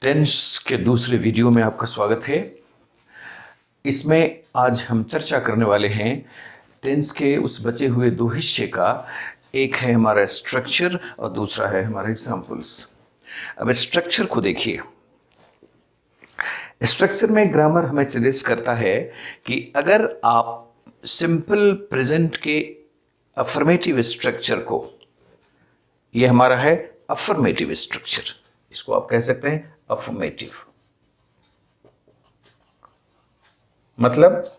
Tense के दूसरे video में आपका स्वागत है। इसमें आज हम चर्चा करने वाले हैं टेंस के उस बचे हुए दो हिस्से का। एक है हमारा स्ट्रक्चर और दूसरा है हमारे एग्जाम्पल्स। अब स्ट्रक्चर को देखिए। स्ट्रक्चर में ग्रामर हमें सजेस्ट करता है कि अगर आप सिंपल प्रेजेंट के अफर्मेटिव स्ट्रक्चर को, यह हमारा है अफर्मेटिव स्ट्रक्चर, इसको आप कह सकते हैं अफर्मेटिव, मतलब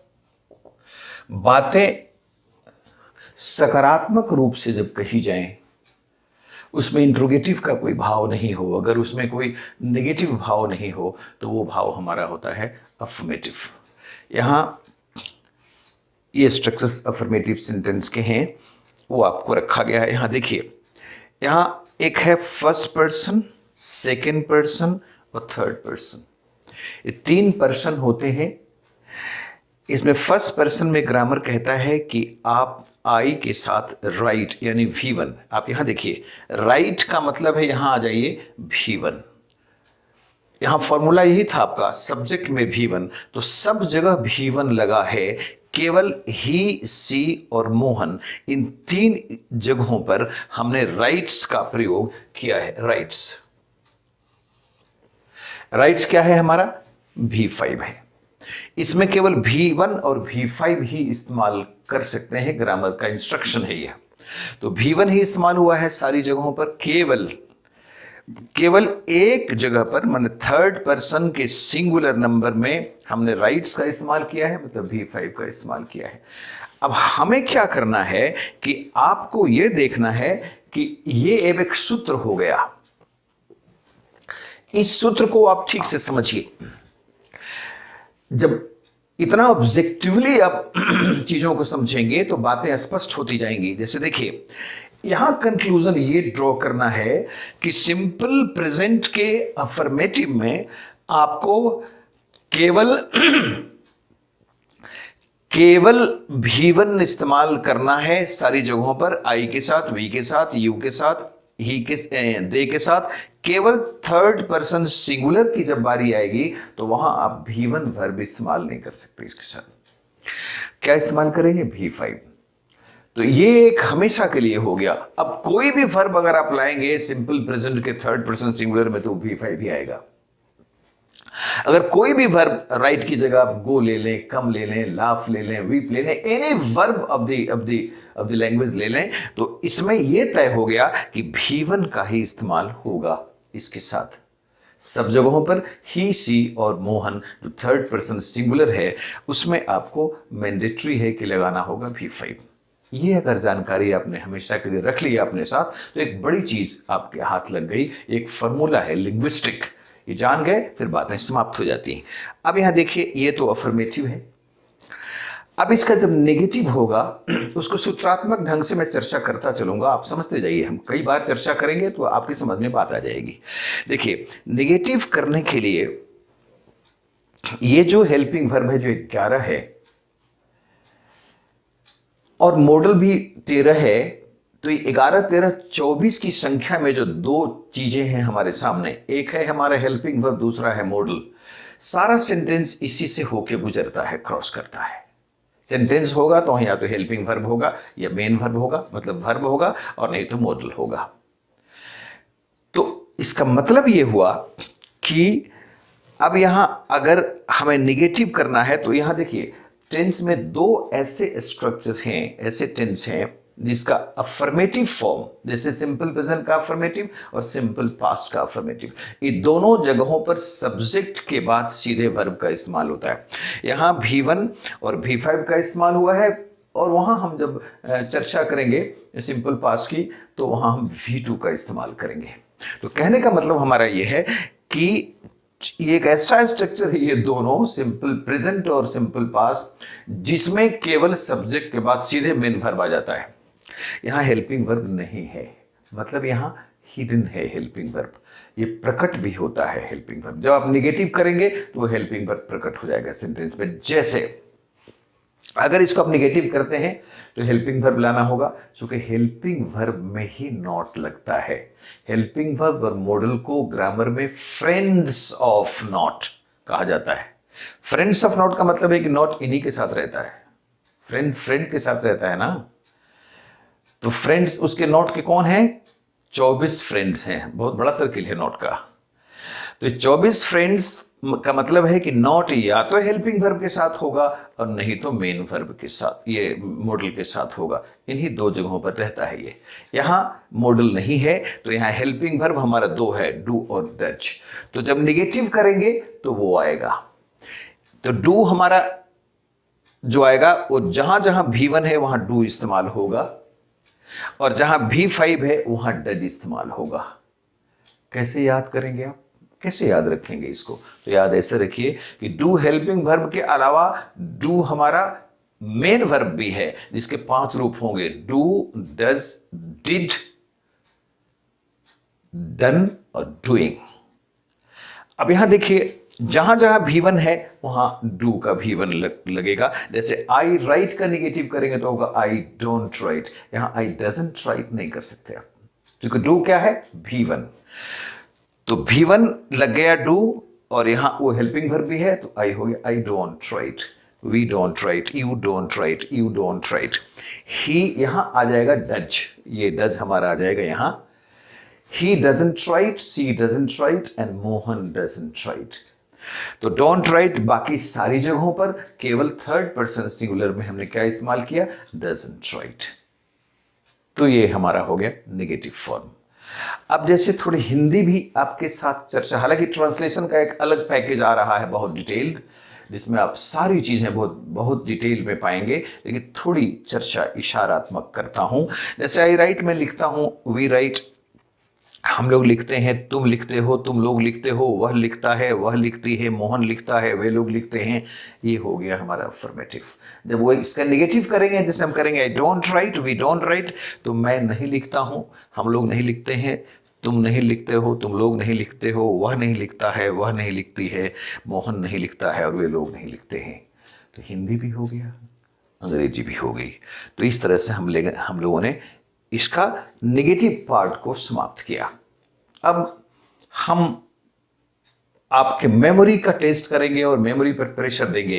बातें सकारात्मक रूप से जब कही जाएं, उसमें इंट्रोगेटिव का कोई भाव नहीं हो, अगर उसमें कोई नेगेटिव भाव नहीं हो तो वो भाव हमारा होता है अफर्मेटिव। यहां ये स्ट्रक्चर्स अफर्मेटिव सेंटेंस के हैं, वो आपको रखा गया है। यहां देखिए, यहां एक है फर्स्ट पर्सन, सेकेंड पर्सन और थर्ड पर्सन। ये तीन पर्सन होते हैं। इसमें फर्स्ट पर्सन में ग्रामर कहता है कि आप आई के साथ राइट यानी V1, आप यहां देखिए, राइट का मतलब है, यहां आ जाइए V1। यहां फॉर्मूला यही था आपका, सब्जेक्ट में V1, तो सब जगह V1 लगा है। केवल ही, सी और मोहन, इन तीन जगहों पर हमने राइट्स का प्रयोग किया है। राइट्स क्या है हमारा? V5 है। इसमें केवल V1 और V5 ही इस्तेमाल कर सकते हैं, ग्रामर का इंस्ट्रक्शन है यह। तो V1 ही इस्तेमाल हुआ है सारी जगहों पर। केवल एक जगह पर, माने थर्ड पर्सन के सिंगुलर नंबर में हमने राइट्स का इस्तेमाल किया है, मतलब V5 का इस्तेमाल किया है। अब हमें क्या करना है कि आपको यह देखना है कि यह एक सूत्र हो गया। इस सूत्र को आप ठीक से समझिए। जब इतना ऑब्जेक्टिवली आप चीजों को समझेंगे तो बातें स्पष्ट होती जाएंगी। जैसे देखिए, यहां कंक्लूजन ये ड्रॉ करना है कि सिंपल प्रेजेंट के अफर्मेटिव में आपको केवल V1 इस्तेमाल करना है सारी जगहों पर, आई के साथ, वी के साथ, यू के साथ, ही के, दे के साथ। केवल थर्ड पर्सन सिंगुलर की जब बारी आएगी तो वहां आप V1 वर्ब इस्तेमाल नहीं कर सकते। इसके साथ क्या इस्तेमाल करेंगे? V5। तो ये एक हमेशा के लिए हो गया। अब कोई भी वर्ब अगर आप लाएंगे सिंपल प्रेजेंट के थर्ड पर्सन सिंगुलर में तो V5 ही आएगा। अगर कोई भी वर्ब राइट की जगह आप गो ले लें, कम ले लें, लाफ ले लें, वीप ले लें, any verb of the language ले लें, तो इसमें यह तय हो गया कि V1 का ही इस्तेमाल होगा। इसके साथ सब जगहों पर ही, सी और मोहन जो थर्ड पर्सन सिंगुलर है, उसमें आपको मैंडेटरी है कि लगाना होगा V5। ये अगर जानकारी आपने हमेशा के लिए रख लिया अपने साथ तो एक बड़ी चीज आपके हाथ लग गई। एक फॉर्मूला है लिंग्विस्टिक, ये जान गए फिर बातें समाप्त हो जाती हैं। अब यहां देखिए, ये तो अफर्मेटिव है। अब इसका जब नेगेटिव होगा उसको सूत्रात्मक ढंग से मैं चर्चा करता चलूंगा, आप समझते जाइए। हम कई बार चर्चा करेंगे तो आपकी समझ में बात आ जाएगी। देखिए, नेगेटिव करने के लिए ये जो हेल्पिंग वर्ब है, जो 11 है और मॉडल भी 13 है, तो ये 11, 13, 24 की संख्या में जो दो चीजें हैं हमारे सामने, एक है हमारा हेल्पिंग वर्ब, दूसरा है मॉडल। सारा सेंटेंस इसी से होके गुजरता है, क्रॉस करता है। सेंटेंस होगा तो या तो हेल्पिंग वर्ब होगा या मेन वर्ब होगा, मतलब वर्ब होगा, और नहीं तो मॉडल होगा। तो इसका मतलब यह हुआ कि अब यहां अगर हमें निगेटिव करना है तो यहां देखिए, टेंस में दो ऐसे स्ट्रक्चर्स हैं, ऐसे टेंस हैं जिसका अफर्मेटिव फॉर्म, जैसे सिंपल प्रेजेंट का अफर्मेटिव और सिंपल पास्ट का अफर्मेटिव, ये दोनों जगहों पर सब्जेक्ट के बाद सीधे वर्ब का इस्तेमाल होता है। यहाँ V1 और V5 का इस्तेमाल हुआ है, और वहाँ हम जब चर्चा करेंगे सिंपल पास्ट की तो वहाँ हम V2 का इस्तेमाल करेंगे। तो कहने का मतलब हमारा ये है कि ये एक ऐसा स्ट्रक्चर है, ये दोनों सिंपल प्रेजेंट और सिंपल पास्ट, जिसमें केवल सब्जेक्ट के बाद सीधे मेन वर्ब आ जाता है। यहां हेल्पिंग वर्ब नहीं है, मतलब यहां हिडन है हेल्पिंग वर्ब। ये प्रकट भी होता है हेल्पिंग वर्ब। जब आप निगेटिव करेंगे तो वो हेल्पिंग वर्ब प्रकट हो जाएगा सेंटेंस में। जैसे अगर इसको आप निगेटिव करते हैं तो हेल्पिंग वर्ब लाना होगा, क्योंकि हेल्पिंग वर्ब में ही नॉट लगता है। हेल्पिंग वर्ब और मॉडल को ग्रामर में फ्रेंड्स ऑफ नॉट कहा जाता है। फ्रेंड्स ऑफ नॉट का मतलब है कि नॉट इन्हीं के साथ रहता है, फ्रेंड फ्रेंड के साथ रहता है ना। तो फ्रेंड्स उसके नॉट के कौन है? 24 फ्रेंड्स हैं, बहुत बड़ा सर्किल है नॉट का। तो 24 फ्रेंड्स का मतलब है कि नॉट या तो हेल्पिंग वर्ब के साथ होगा और नहीं तो मेन वर्ब के साथ, ये मॉडल के साथ होगा। इन्हीं दो जगहों पर रहता है ये। यहां मॉडल नहीं है तो यहां हेल्पिंग वर्ब हमारा दो है, डू और डज। तो जब निगेटिव करेंगे तो वो आएगा। तो डू हमारा जो आएगा वो जहां जहां V1 है वहां डू इस्तेमाल होगा, और जहां V5 है वहां डज इस्तेमाल होगा। कैसे याद करेंगे आप, कैसे याद रखेंगे इसको? तो याद ऐसे रखिए कि डू हेल्पिंग वर्ब के अलावा डू हमारा मेन वर्ब भी है, जिसके 5 रूप होंगे, डू, डज, डिड, डन और डूइंग। अब यहां देखिए जहां जहां V1 है वहां डू का V1 लगेगा। जैसे आई राइट का निगेटिव करेंगे तो होगा आई डोंट राइट। यहां आई डजंट राइट नहीं कर सकते आप, क्योंकि डू क्या है? V1। तो V1 लग गया डू, और यहां वो हेल्पिंग वर्ब भी है तो आई हो गया I don't write, we don't write, you don't write, you don't write. He यहां आ जाएगा डज, ये डज हमारा आ जाएगा यहां। He doesn't write, she doesn't write and Mohan doesn't write. तो डोंट राइट बाकी सारी जगहों पर, केवल थर्ड पर्सन सिंगुलर में हमने क्या इस्तेमाल किया? Doesn't write. तो ये हमारा हो गया नेगेटिव फॉर्म। अब जैसे थोड़ी हिंदी भी आपके साथ चर्चा, हालांकि ट्रांसलेशन का एक अलग पैकेज आ रहा है बहुत डिटेल्ड, जिसमें आप सारी चीजें बहुत बहुत डिटेल में पाएंगे, लेकिन थोड़ी चर्चा इशारात्मक करता हूं। जैसे आई राइट में लिखता हूं, वी राइट हम लोग लिखते हैं, तुम लिखते हो, तुम लोग लिखते हो, वह लिखता है, वह लिखती है, मोहन लिखता है, वे लोग लिखते हैं। ये हो गया हमारा अफर्मेटिव। जब वो इसका नेगेटिव करेंगे, जैसे हम करेंगे I don't write, we don't write, तो मैं नहीं लिखता हूं, हम लोग नहीं लिखते हैं, तुम नहीं लिखते हो, तुम लोग नहीं लिखते हो, वह नहीं लिखता है, वह नहीं लिखती है, मोहन नहीं लिखता है और वे लोग नहीं लिखते हैं। तो हिंदी भी हो गया, अंग्रेजी भी हो गई। तो इस तरह से हम लोगों ने इसका नेगेटिव पार्ट को समाप्त किया। अब हम आपके मेमोरी का टेस्ट करेंगे और मेमोरी पर प्रेशर देंगे,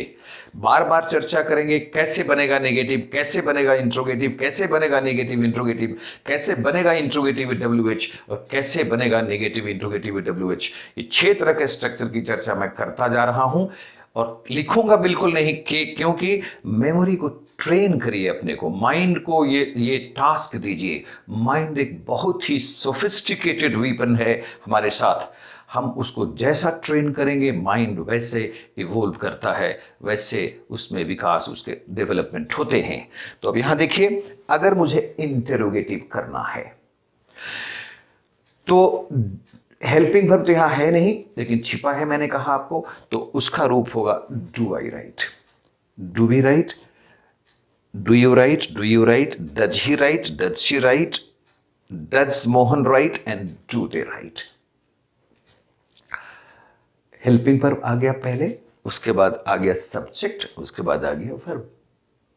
बार बार चर्चा करेंगे कैसे बनेगा नेगेटिव, कैसे बनेगा इंट्रोगेटिव, कैसे बनेगा नेगेटिव इंट्रोगेटिव, कैसे बनेगा इंट्रोगेटिव विद WH और कैसे बनेगा नेगेटिव इंट्रोगेटिव विद WH। ये 6 तरह के स्ट्रक्चर की चर्चा मैं करता जा रहा हूं और लिखूंगा बिल्कुल नहीं, क्योंकि मेमोरी को ट्रेन करिए अपने को, माइंड को ये टास्क दीजिए। माइंड एक बहुत ही सोफिस्टिकेटेड वीपन है हमारे साथ, हम उसको जैसा ट्रेन करेंगे माइंड वैसे इवोल्व करता है, वैसे उसमें विकास, उसके डेवलपमेंट होते हैं। तो अब यहां देखिए, अगर मुझे इंटेरोगेटिव करना है तो हेल्पिंग वर्ब तो यहां है नहीं, लेकिन छिपा है, मैंने कहा आपको, तो उसका रूप होगा do I write, do we write, do you write, do you write, does he write, does she write, does Mohan write and do they write. Helping verb आ गया पहले, उसके बाद आ गया सब्जेक्ट, उसके बाद आ गया वर्ब।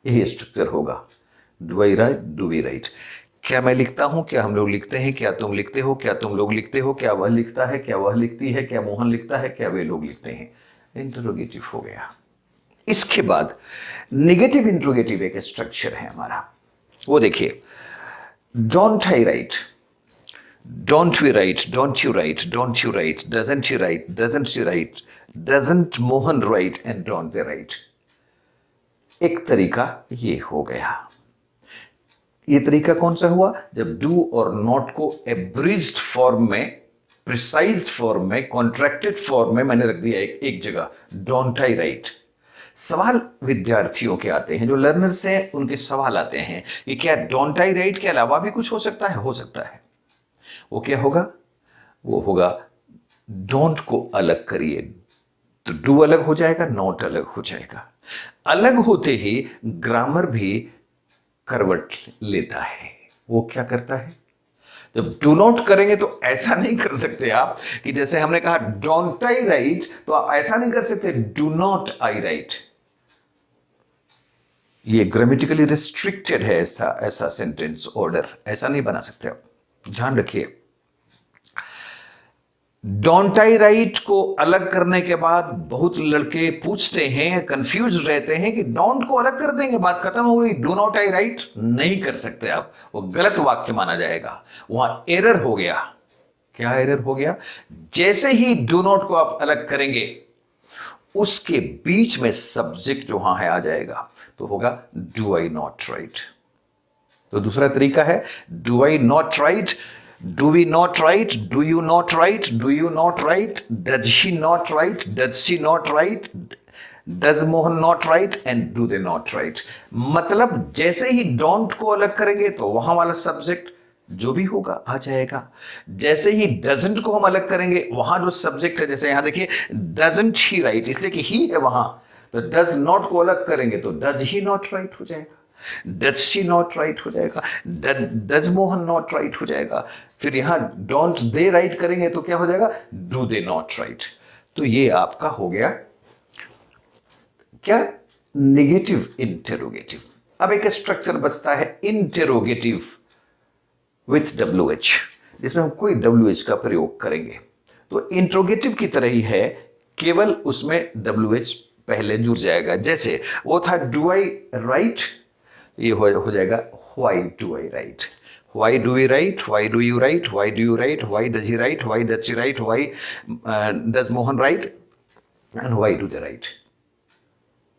यही स्ट्रक्चर होगा, do I write, do we write. क्या मैं लिखता हूं, क्या हम लोग लिखते हैं, क्या तुम लिखते हो, क्या तुम लोग लिखते हो, क्या वह लिखता है, क्या वह लिखती है, क्या मोहन लिखता है, क्या वे लोग लिखते हैं। इंटरोगेटिव हो गया। इसके बाद नेगेटिव इंट्रोगेटिव एक स्ट्रक्चर है हमारा, वो देखिए, don't I write, don't we write, don't you write, don't you write, doesn't you write, doesn't she write, doesn't Mohan write and don't they write. एक तरीका ये हो गया। ये तरीका कौन सा हुआ? जब डू और नॉट को एब्रिज्ड फॉर्म में, प्रिसाइज्ड फॉर्म में, कॉन्ट्रैक्टेड फॉर्म में मैंने रख दिया एक जगह, डोंट आई राइट। सवाल विद्यार्थियों के आते हैं, जो लर्नर्स हैं उनके सवाल आते हैं कि क्या डोंट आई राइट के अलावा भी कुछ हो सकता है? हो सकता है। वो क्या होगा? वो होगा डोंट को अलग करिए, तो डू अलग हो जाएगा, नॉट अलग हो जाएगा। अलग होते ही ग्रामर भी करवट लेता है। वो क्या करता है? जब डू नॉट करेंगे तो ऐसा नहीं कर सकते आप कि जैसे हमने कहा डोंट आई राइट, तो आप ऐसा नहीं कर सकते डू नॉट आई राइट। ये ग्रामेटिकली रिस्ट्रिक्टेड है, ऐसा ऐसा सेंटेंस ऑर्डर ऐसा नहीं बना सकते आप, ध्यान रखिए। डोंट आई राइट को अलग करने के बाद बहुत लड़के पूछते हैं, कंफ्यूज रहते हैं कि डोंट को अलग कर देंगे बात खत्म हो गई, डू नॉट आई राइट नहीं कर सकते आप, वो गलत वाक्य माना जाएगा, वहां एरर हो गया। क्या एरर हो गया? जैसे ही डू नॉट को आप अलग करेंगे उसके बीच में सब्जेक्ट जो वहां है आ जाएगा, तो होगा डू आई नॉट राइट। तो दूसरा तरीका है do I not write, do we not write, do you not write, do you not write, does she not write, does she not write, does Mohan not write and do they not write. मतलब जैसे ही don't को अलग करेंगे तो वहां वाला subject जो भी होगा आ जाएगा, जैसे ही डजंट को हम अलग करेंगे वहां जो सब्जेक्ट है, जैसे यहां देखिए डजंट ही राइट, इसलिए कि ही है वहां, तो डज नॉट को अलग करेंगे तो डज ही नॉट राइट हो जाएगा, डज शी नॉट राइट हो जाएगा, डज मोहन नॉट राइट हो जाएगा। फिर यहां डोंट दे राइट करेंगे तो क्या हो जाएगा? Do they not right. तो ये आपका हो गया क्या? Negative interrogative. अब एक स्ट्रक्चर बचता है इंटेरोगेटिव विथ WH, जिसमें हम कोई WH का प्रयोग करेंगे। तो इंट्रोगेटिव की तरह ही है, केवल उसमें WH पहले जुड़ जाएगा। जैसे वो था डू आई राइट, ये हो जाएगा why do I write, why do we write, why do you write, why do you write, why does he write, why does she write, why does Mohan write and why do they write.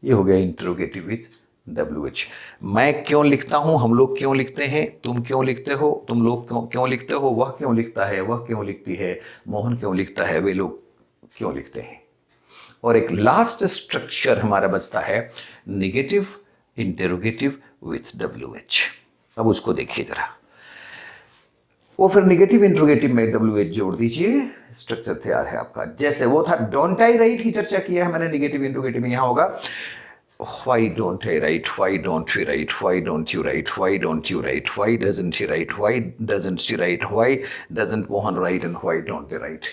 ये हो गया interrogative with WH। मैं क्यों लिखता हूं, हम लोग क्यों लिखते हैं, तुम क्यों लिखते हो, तुम लोग क्यों लिखते हो, वह क्यों लिखता है, वह क्यों लिखती है, मोहन क्यों लिखता है, वे लोग क्यों लिखते हैं। और एक लास्ट स्ट्रक्चर हमारा बचता है नेगेटिव इंटेरोगेटिव विथ WH। अब उसको देखिए जरा, वो फिर नेगेटिव इंट्रोगेटिव में WH जोड़ दीजिए, स्ट्रक्चर तैयार है आपका। जैसे वो था डोंट आई राइट की चर्चा की है मैंने, नेगेटिव इंट्रोगेटिव में यहां होगा why don't I write, why don't we write, why don't you write, why don't you write, why doesn't he write, why doesn't she write, why doesn't Mohan write and why don't they write।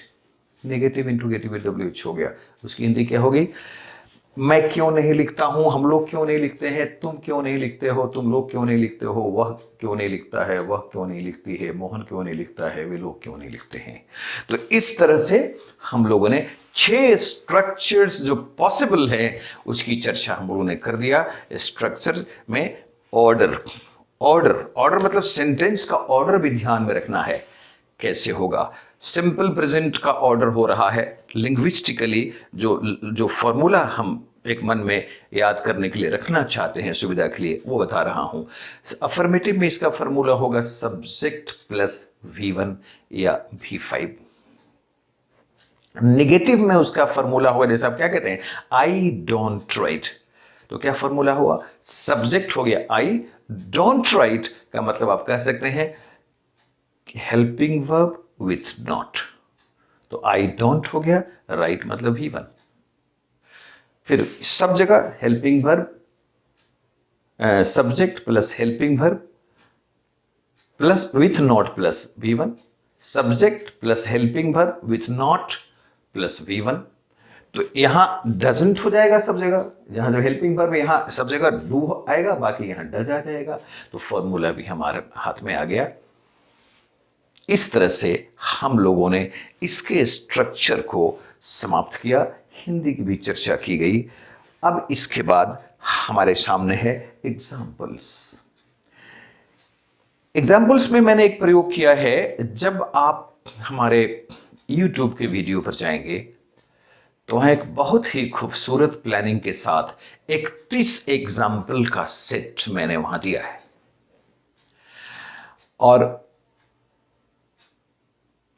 Negative interrogative में WH हो गया। उसकी हिंदी क्या होगी? मैं क्यों नहीं लिखता हूं, हम लोग क्यों नहीं लिखते हैं, तुम क्यों नहीं लिखते हो, तुम लोग क्यों नहीं लिखते हो, वह क्यों नहीं लिखता है, वह क्यों नहीं लिखती है, मोहन क्यों नहीं लिखता है, वे लोग क्यों नहीं लिखते हैं। तो इस तरह से हम लोगों ने 6 स्ट्रक्चर्स जो पॉसिबल है उसकी चर्चा हम लोगों ने कर दिया। स्ट्रक्चर में ऑर्डर, ऑर्डर मतलब सेंटेंस का ऑर्डर भी ध्यान में रखना है। कैसे होगा? सिंपल प्रेजेंट का ऑर्डर हो रहा है लिंग्विस्टिकली, जो फॉर्मूला हम एक मन में याद करने के लिए रखना चाहते हैं सुविधा के लिए, वो बता रहा हूं। अफर्मेटिव में इसका फॉर्मूला होगा सब्जेक्ट प्लस V1 या V5। नेगेटिव में उसका फॉर्मूला होगा, जैसे आप क्या कहते हैं, आई डोंट राइट, तो क्या फॉर्मूला हुआ? सब्जेक्ट हो गया आई, डोंट राइट का मतलब आप कह सकते हैं हेल्पिंग वर्ब विथ नॉट, तो आई डोंट हो गया, राइट मतलब V1। फिर सब जगह helping verb, subject plus helping verb plus with not plus V1, subject plus helping verb with not plus V1। तो यहां डजंट हो जाएगा सब जगह, जहां जो हेल्पिंग वर्ब यहां सब जगह डू आएगा, बाकी यहां डज आ जाएगा। तो फॉर्मूला भी हमारे हाथ में आ गया। इस तरह से हम लोगों ने इसके स्ट्रक्चर को समाप्त किया, हिंदी की भी चर्चा की गई। अब इसके बाद हमारे सामने है एग्जाम्पल्स। एग्जाम्पल्स में मैंने एक प्रयोग किया है, जब आप हमारे YouTube के वीडियो पर जाएंगे तो वहां एक बहुत ही खूबसूरत प्लानिंग के साथ 31 एग्जाम्पल का सेट मैंने वहां दिया है। और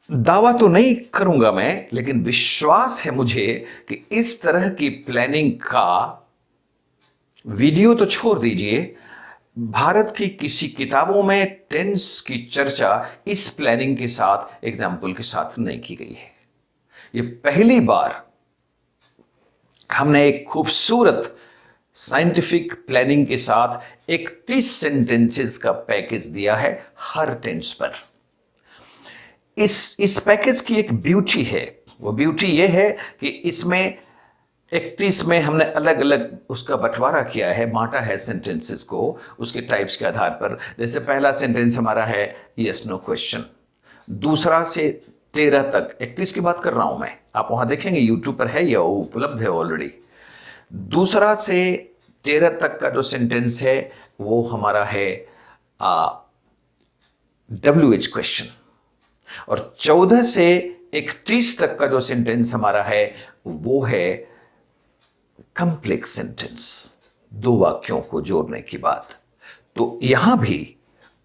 दावा तो नहीं करूंगा मैं, लेकिन विश्वास है मुझे कि इस तरह की प्लानिंग का वीडियो तो छोड़ दीजिए, भारत की किसी किताबों में टेंस की चर्चा इस प्लानिंग के साथ, एग्जाम्पल के साथ नहीं की गई है। ये पहली बार हमने एक खूबसूरत साइंटिफिक प्लानिंग के साथ 31 सेंटेंसेस का पैकेज दिया है हर टेंस पर। इस पैकेज की एक ब्यूटी है, वो ब्यूटी ये है कि इसमें 31 में हमने अलग अलग उसका बंटवारा किया है, बांटा है सेंटेंसेस को उसके टाइप्स के आधार पर। जैसे पहला सेंटेंस हमारा है यस नो क्वेश्चन, दूसरा से 13 तक, 31 की बात कर रहा हूं मैं, आप वहां देखेंगे यूट्यूब पर है, या उपलब्ध है ऑलरेडी। दूसरा से 13 तक का जो सेंटेंस है वो हमारा है WH क्वेश्चन, और 14 से 31 तक का जो सेंटेंस हमारा है वो है कंप्लेक्स सेंटेंस, दो वाक्यों को जोड़ने की बात। तो यहां भी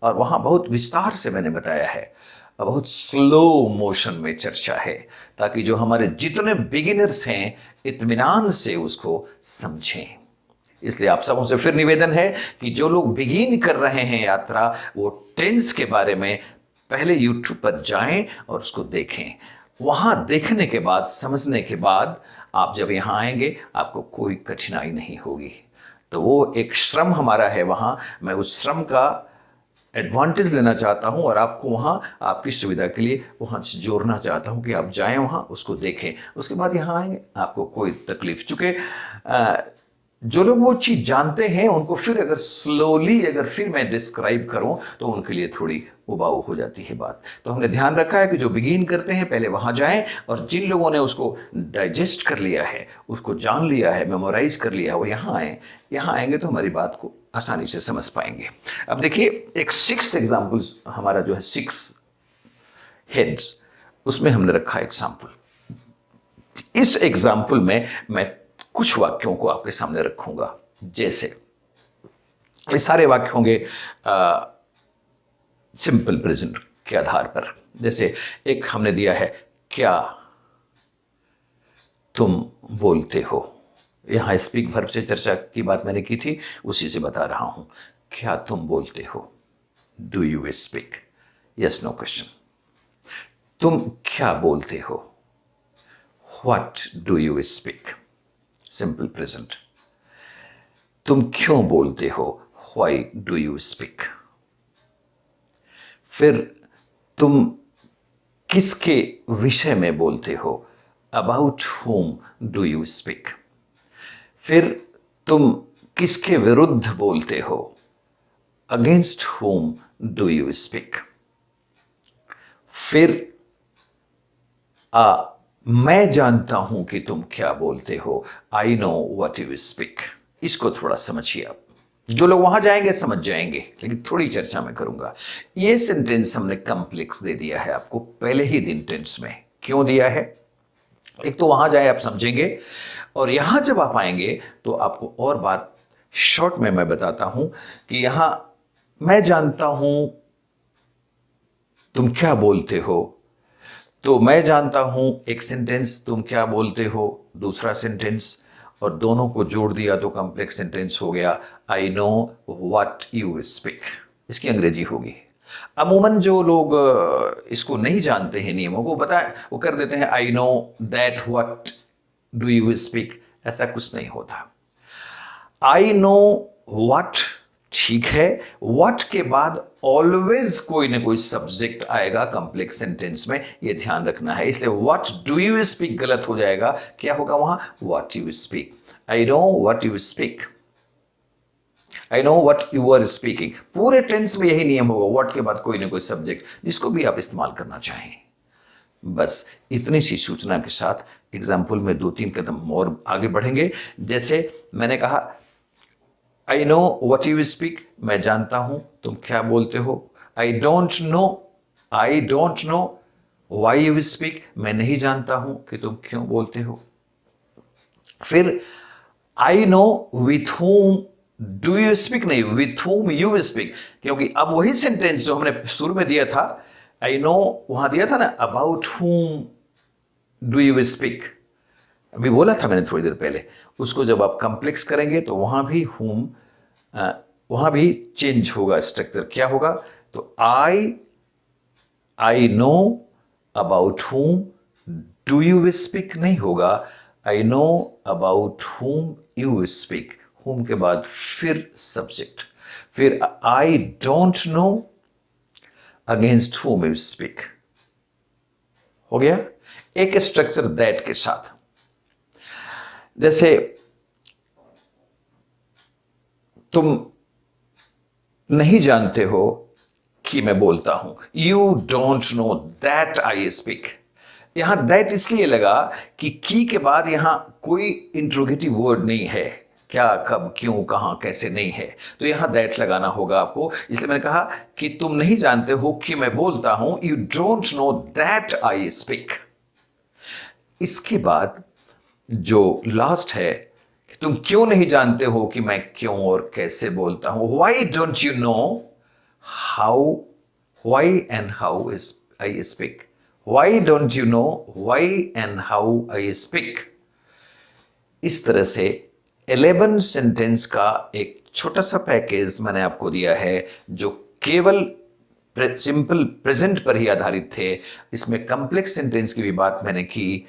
और वहां बहुत विस्तार से मैंने बताया है, बहुत स्लो मोशन में चर्चा है, ताकि जो हमारे जितने बिगिनर्स हैं इत्मीनान से उसको समझें। इसलिए आप सबों से फिर निवेदन है कि जो लोग बिगिन कर रहे हैं यात्रा, वो टेंस के बारे में पहले यूट्यूब पर जाएं और उसको देखें। वहां देखने के बाद, समझने के बाद आप जब यहां आएंगे आपको कोई कठिनाई नहीं होगी। तो वो एक श्रम हमारा है, वहां मैं उस श्रम का एडवांटेज लेना चाहता हूं और आपको वहां आपकी सुविधा के लिए वहां से जोड़ना चाहता हूं कि आप जाएं वहां, उसको देखें, उसके बाद यहां आएंगे, आपको कोई तकलीफ। चूंकि जो लोग वो चीज जानते हैं उनको फिर अगर स्लोली अगर फिर मैं डिस्क्राइब करूं तो उनके लिए थोड़ी उबाऊ हो जाती है बात। तो हमने ध्यान रखा है कि जो बिगिन करते हैं पहले वहां जाएं, और जिन लोगों ने उसको डाइजेस्ट कर लिया है, उसको जान लिया है, मेमोराइज कर लिया है, वो यहां आए। यहां आएंगे तो हमारी बात को आसानी से समझ पाएंगे। अब देखिए एक 6th एग्जाम्पल हमारा जो है 6 हेड्स, उसमें हमने रखा एग्जाम्पल। इस एग्जाम्पल में मैं कुछ वाक्यों को आपके सामने रखूंगा। जैसे ये सारे वाक्य होंगे सिंपल प्रेजेंट के आधार पर। जैसे एक हमने दिया है, क्या तुम बोलते हो। यहां स्पीक वर्ब से चर्चा की बात मैंने की थी, उसी से बता रहा हूं। क्या तुम बोलते हो, do you speak, yes no question. तुम क्या बोलते हो, what do you speak, simple present. तुम क्यों बोलते हो, व्हाई डू यू स्पीक। फिर तुम किसके विषय में बोलते हो, about whom do you speak. फिर तुम किसके विरुद्ध बोलते हो, against whom do you speak. फिर मैं जानता हूं कि तुम क्या बोलते हो, आई नो व्हाट यू स्पीक। इसको थोड़ा समझिए आप, जो लोग वहां जाएंगे समझ जाएंगे, लेकिन थोड़ी चर्चा में करूंगा। ये सेंटेंस हमने कॉम्प्लेक्स दे दिया है आपको पहले ही दिन टेंस में। क्यों दिया है, एक तो वहां जाए आप समझेंगे, और यहां जब आप आएंगे तो आपको और बात शॉर्ट में मैं बताता हूं कि यहां मैं जानता हूं तुम क्या बोलते हो, तो मैं जानता हूं एक सेंटेंस, तुम क्या बोलते हो दूसरा सेंटेंस, और दोनों को जोड़ दिया तो कॉम्प्लेक्स सेंटेंस हो गया, आई नो व्हाट यू स्पीक। इसकी अंग्रेजी होगी। अमूमन जो लोग इसको नहीं जानते हैं नियमों को, वो कर देते हैं I know that what do you speak. ऐसा कुछ नहीं होता। आई नो व्हाट ठीक है, व्हाट के बाद ऑलवेज कोई ना कोई सब्जेक्ट आएगा कॉम्प्लेक्स सेंटेंस में, ये ध्यान रखना है। इसलिए व्हाट डू यू स्पीक गलत हो जाएगा। क्या होगा वहां, what you speak. I know what you speak, I know what you are speaking. पूरे टेंस में यही नियम होगा, व्हाट के बाद कोई ना कोई सब्जेक्ट, जिसको भी आप इस्तेमाल करना चाहें। बस इतनी सी सूचना के साथ एग्जाम्पल में 2-3 कदम और आगे बढ़ेंगे। जैसे मैंने कहा I know what you speak, मैं जानता हूं तुम क्या बोलते हो। I don't know why you speak, मैं नहीं जानता हूं कि तुम क्यों बोलते हो। फिर I know with whom do you speak, नहीं विथ whom यू स्पीक, क्योंकि अब वही सेंटेंस जो हमने शुरू में दिया था, आई नो वहां दिया था ना, about whom do you speak, अभी बोला था मैंने थोड़ी देर पहले। उसको जब आप कॉम्प्लेक्स करेंगे तो वहां भी whom, वहां भी चेंज होगा स्ट्रक्चर। क्या होगा, तो I know about whom do you speak नहीं होगा, I know about whom you speak, whom के बाद फिर सब्जेक्ट, फिर I don't know against whom you speak. हो गया एक स्ट्रक्चर दैट के साथ। जैसे तुम नहीं जानते हो कि मैं बोलता हूं, you don't know that I speak. यहां दैट इसलिए लगा कि की के बाद यहां कोई इंट्रोगेटिव वर्ड नहीं है, क्या, कब, क्यों, कहां, कैसे नहीं है, तो यहां दैट लगाना होगा आपको। इसलिए मैंने कहा कि तुम नहीं जानते हो कि मैं बोलता हूं, you don't know that I speak. इसके बाद जो लास्ट है कि तुम क्यों नहीं जानते हो कि मैं क्यों और कैसे बोलता हूं, why don't you know how, why and how is I speak, why don't you know why and how I speak. इस तरह से 11 सेंटेंस का एक छोटा सा पैकेज मैंने आपको दिया है, जो केवल सिंपल प्रेजेंट पर ही आधारित थे। इसमें कॉम्प्लेक्स सेंटेंस की भी बात मैंने की,